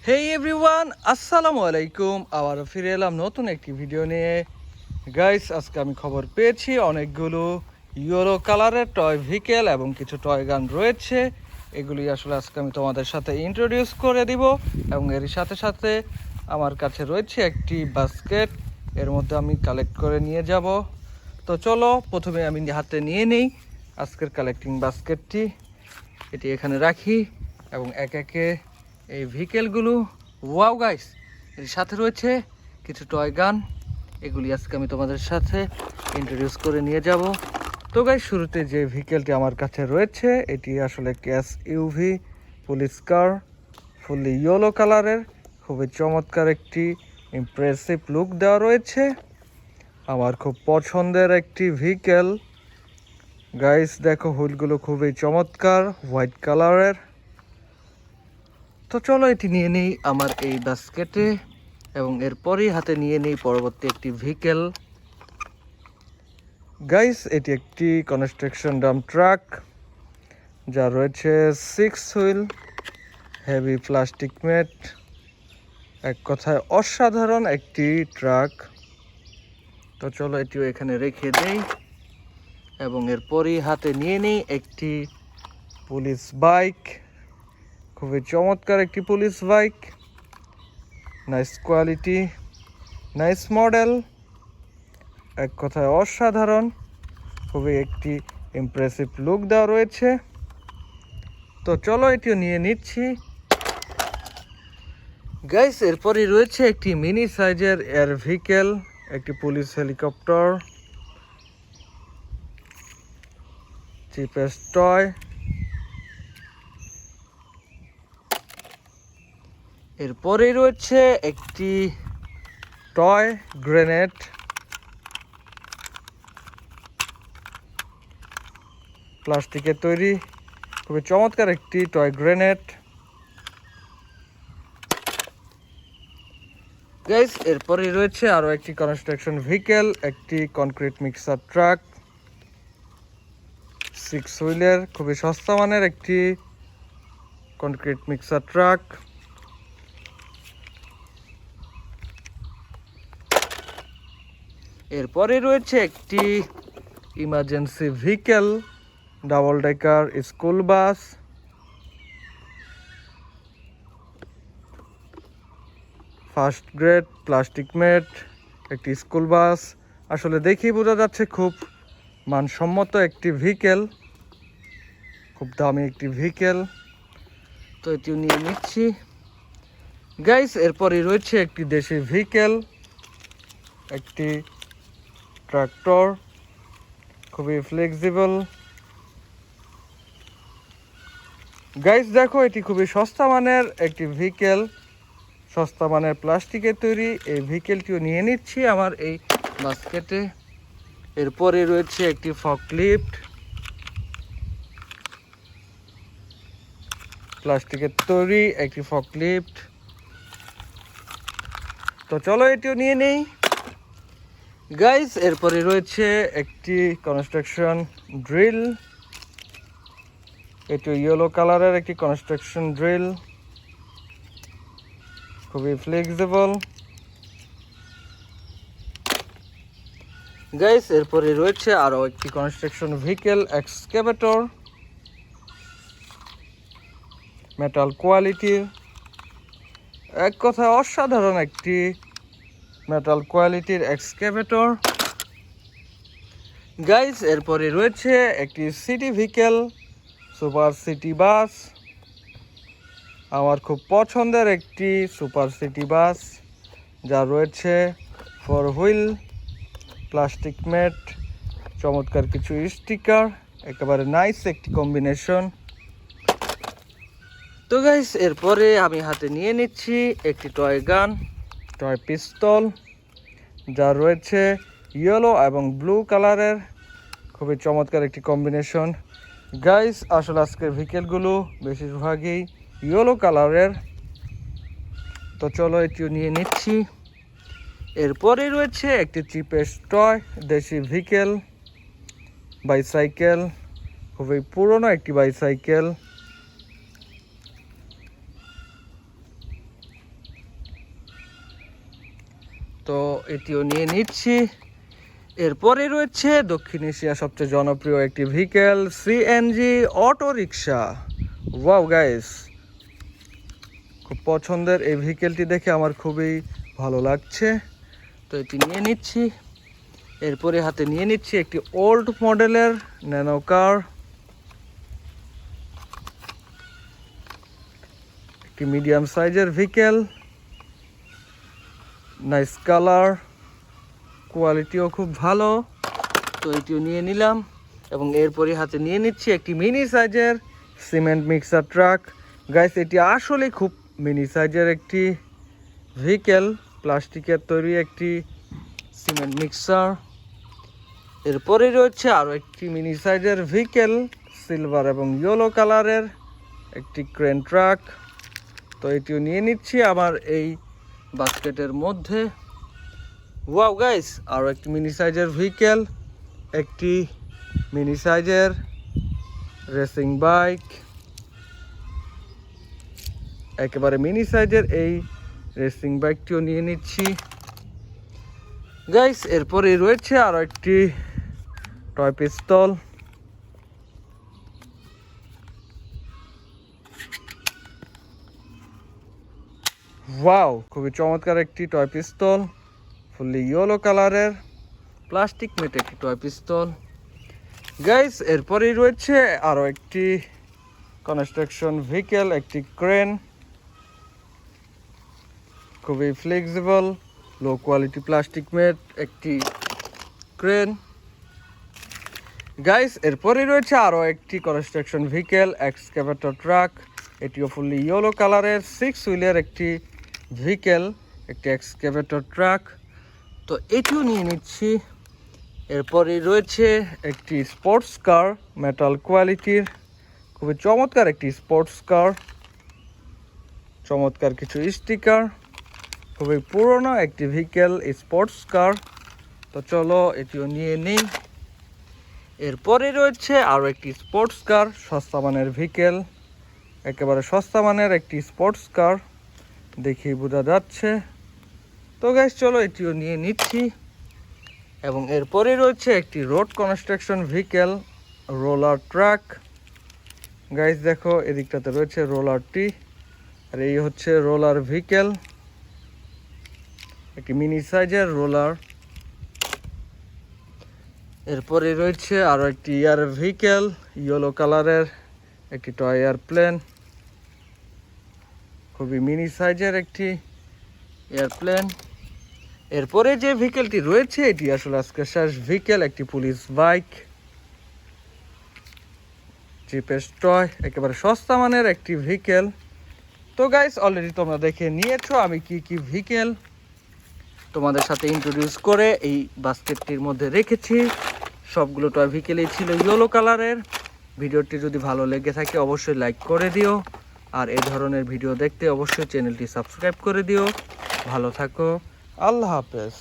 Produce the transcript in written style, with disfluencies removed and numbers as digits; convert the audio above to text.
হেই everyone, আসসালামু আলাইকুম। আবারও ফিরে এলাম নতুন একটি ভিডিও নিয়ে। গাইস, আজকে আমি খবর পেয়েছি অনেকগুলো ইয়েলো কালারের টয় ভেহিকেল এবং কিছু টয় গান রয়েছে। এগুলি আসলে আজকে আমি তোমাদের সাথে ইন্ট্রোডিউস করে দিব এবং এর সাথে সাথে আমার কাছে রয়েছে একটি বাস্কেট, এর মধ্যে আমি কালেক্ট করে নিয়ে যাব। তো চলো প্রথমে আমি হাতে নিয়ে নিই আজকের কালেক্টিং বাস্কেটটি, এটি এখানে রাখি এবং একে একে এই ভেহিকেলগুলো, ওয়াও গাইস, এর সাথে রয়েছে কিছু টয় গান। এগুলি আজকে আমি তোমাদের সাথে ইন্ট্রোডিউস করে নিয়ে যাব। তো গাইস, শুরুতে যে ভেহিকেলটি আমার কাছে রয়েছে এটি আসলে ক্যাশ ইউভি পুলিশ কার, ফুললি ইয়েলো কালারের, খুবই চমৎকার একটি ইমপ্রেসিভ লুক দেওয়া রয়েছে। আমার খুব পছন্দের একটি ভেহিকেল গাইস। দেখো, হুইলগুলো খুবই চমৎকার, হোয়াইট কালারের। তো চলো এটি নিয়ে নিই আমার এই বাস্কেটে এবং এরপরই হাতে নিয়ে নিই পরবর্তী একটি ভেহিকেল। গাইস, এটি একটি কনস্ট্রাকশন ডাম্প ট্রাক, যা রয়েছে 6 হুইল, হেভি প্লাস্টিক মেট, এক কথায় অসাধারণ একটি ট্রাক। তো চলো এটিও এখানে রেখে দেই এবং এরপরই হাতে নিয়ে নিই একটি পুলিশ বাইক, খুবই চমৎকার একটি police bike, nice quality, nice model, এক কথায় অসাধারণ, খুবই একটি ইমপ্রেসিভ লুক দেওয়া রয়েছে। তো চলো এটিও নিয়ে নিচ্ছি গাইস। এরপরই রয়েছে একটি মিনি সাইজের এয়ার ভেহিকেল, একটি পুলিশ হেলিকপ্টার, চিপেস্ট টয়। এরপরেই রয়েছে একটি টয় গ্রেনেড, প্লাস্টিকের তৈরি, খুবই চমৎকার একটি টয় গ্রেনেড গাইস। এরপরেই রয়েছে আরও একটি কনস্ট্রাকশন ভেহিকেল, একটি কনক্রিট মিক্সার ট্রাক, 6 হুইলের, খুবই সস্তা মানের একটি কনক্রিট মিক্সার ট্রাক। এরপরে রয়েছে একটি emergency vehicle, double decker school bus, first grade plastic mat, একটি স্কুল বাস। আসলে দেখেই বোঝা যাচ্ছে খুব মানসম্মত একটি ভেহিকেল, খুব দামি একটি ভেহিকেল। তো এটিও নিয়ে নিচ্ছি গাইস। এরপরই রয়েছে একটি দেশি ভেহিকেল, একটি ট্রাক্টর, খুবই ফ্লেক্সিবল গাইস। দেখো, এটি খুবই সস্তা মানের একটি ভেহিকেল, সস্তা মানের প্লাস্টিকের তৈরি। এই ভেহিকেলটিও নিয়ে নিচ্ছি আমার এই বাস্কেটে। এরপরে রয়েছে একটি ফর্কলিফট, প্লাস্টিকের তৈরি একটি ফর্কলিফট। তো চলো এটিও নিয়ে নেই গাইস। এরপরে রয়েছে একটি কনস্ট্রাকশন ড্রিল, এটি ইয়েলো কালারের একটি কনস্ট্রাকশন ড্রিল, খুবই ফ্লেক্সিবল গাইস। এরপরে রয়েছে আরও একটি কনস্ট্রাকশন ভেহিকেল, এক্সকেভেটর, মেটাল কোয়ালিটির, এক কথায় অসাধারণ একটি মেটাল কোয়ালিটির এক্সকেভেটর গাইস। এরপরে রয়েছে একটি city vehicle, super city bus, আমার খুব পছন্দের একটি সুপার সিটি বাস, যা রয়েছে 4 হুইল, প্লাস্টিক মেট, চমৎকার কিছু স্টিকার, একেবারে নাইস একটি কম্বিনেশন। তো গাইস, এরপরে আমি হাতে নিয়ে নিচ্ছি একটি টয় গান, টয় পিস্তল, যা রয়েছে ইয়েলো এবং ব্লু কালারের, খুবই চমৎকার একটি কম্বিনেশন গাইস। আসলে আজকের ভেহিকেলগুলো বেশিরভাগই ইয়েলো কালারের। তো চলো এটিও নিয়ে নিচ্ছি। এরপরে রয়েছে একটি চিপেস্ট টয় দেশি ভেহিকেল, বাইসাইকেল, খুবই পুরনো একটি বাইসাইকেল, তো এটিও নিয়ে নিচ্ছি। এরপরে রয়েছে দক্ষিণ এশিয়ার সবচেয়ে জনপ্রিয় একটি vehicle, CNG auto rickshaw. Wow guys, খুব পছন্দের এই ভেহিকেলটি দেখে আমার খুবই ভালো লাগছে। তো এটি নিয়ে নিচ্ছি। এরপরে হাতে নিয়ে নিচ্ছি একটি ওল্ড মডেলের ন্যানো কার, একটি মিডিয়াম সাইজের ভেহিকেল, নাইস কালার, কোয়ালিটিও খুব ভালো। তো এটিও নিয়ে নিলাম এবং এরপরে হাতে নিয়ে নিচ্ছি একটি মিনি সাইজের সিমেন্ট মিক্সার ট্রাক। গাইস, এটি আসলে খুব মিনি সাইজের একটি ভেহিকেল, প্লাস্টিকের তৈরি একটি সিমেন্ট মিক্সার। এরপরে রয়েছে আরও একটি মিনি সাইজের ভেহিকেল, সিলভার এবং ইয়েলো কালারের একটি ক্রেন ট্রাক। তো এটিও নিয়ে নিচ্ছি আমার এই বাস্কেটের মধ্যে। ওয়াও গাইস, আরও একটি মিনি সাইজের ভেহিকেল, একটি মিনি সাইজের রেসিং বাইক, একেবারে মিনি সাইজের এই রেসিং বাইকটিও নিয়ে নিচ্ছি। গাইস, এরপরে রয়েছে আরও একটি টয় পিস্তল। ওয়াও, খুবই চমৎকার একটি টয় পিস্তল, ফুললি ইয়েলো কালারের প্লাস্টিক মেট একটি টয় পিস্তল। গাইস, এরপরেই রয়েছে আরও একটি কনস্ট্রাকশন ভেহিকেল, একটি ক্রেন, খুবই flexible, low quality plastic mat একটি ক্রেন। গাইস, এরপরেই রয়েছে আরও একটি কনস্ট্রাকশন ভেহিকেল, এক্সকাভেটর ট্রাক। এটিও ফুললি ইয়েলো কালারের 6 হুইলের একটি ভেহিকেল, একটি এক্সকাভেটর ট্রাক। তো এটিও নিয়ে নিচ্ছি। এরপরে রয়েছে একটি স্পোর্টস কার, মেটাল কোয়ালিটির, খুবই চমৎকার একটি স্পোর্টস কার, চমৎকার কিছু স্টিকার, খুবই পুরনো একটি ভেহিকেল স্পোর্টস কার। তো চলো এটিও নিয়ে নিই। এরপরে রয়েছে আরও একটি স্পোর্টস কার, সস্তা মানের ভেহিকেল, একেবারে সস্তা মানের একটি স্পোর্টস কার, দেখেই বোঝা যাচ্ছে। তো গাইস, চলো এটিও নিয়ে নিচ্ছি। এবং এরপরে রয়েছে একটি road construction vehicle, roller truck. Guys দেখো, এদিকটাতে রয়েছে রোলারটি, আর এই হচ্ছে রোলার ভেহিকেল, একটি মিনি সাইজের রোলার। এরপরে রয়েছে আরও একটি এয়ার ভেহিকেল, ইয়েলো কালারের একটি টয় এয়ারপ্লেন, খুবই মিনি সাইজের একটি এয়ারপ্লেন। এরপরে যে ভেহিকেলটি রয়েছে এটি আসলে আজকে শেষ ভেহিকেল, একটি পুলিশ বাইক, চিপেস্ট টয়, একেবারে সস্তা মানের একটি ভেহিকেল। তো গাইস, অলরেডি তোমরা দেখে নিয়েছো আমি কি কি ভেহিকেল তোমাদের সাথে ইন্ট্রোডিউস করে এই বাস্কেটটির মধ্যে রেখেছি। সবগুলো টয় ভেহিকেলই ছিল ইয়েলো কালারের। ভিডিওটি যদি ভালো লেগে থাকে অবশ্যই লাইক করে দিও, আর এই ধরনের ভিডিও দেখতে অবশ্যই চ্যানেলটি সাবস্ক্রাইব করে দিও। ভালো থাকো, আল্লাহ হাফেজ।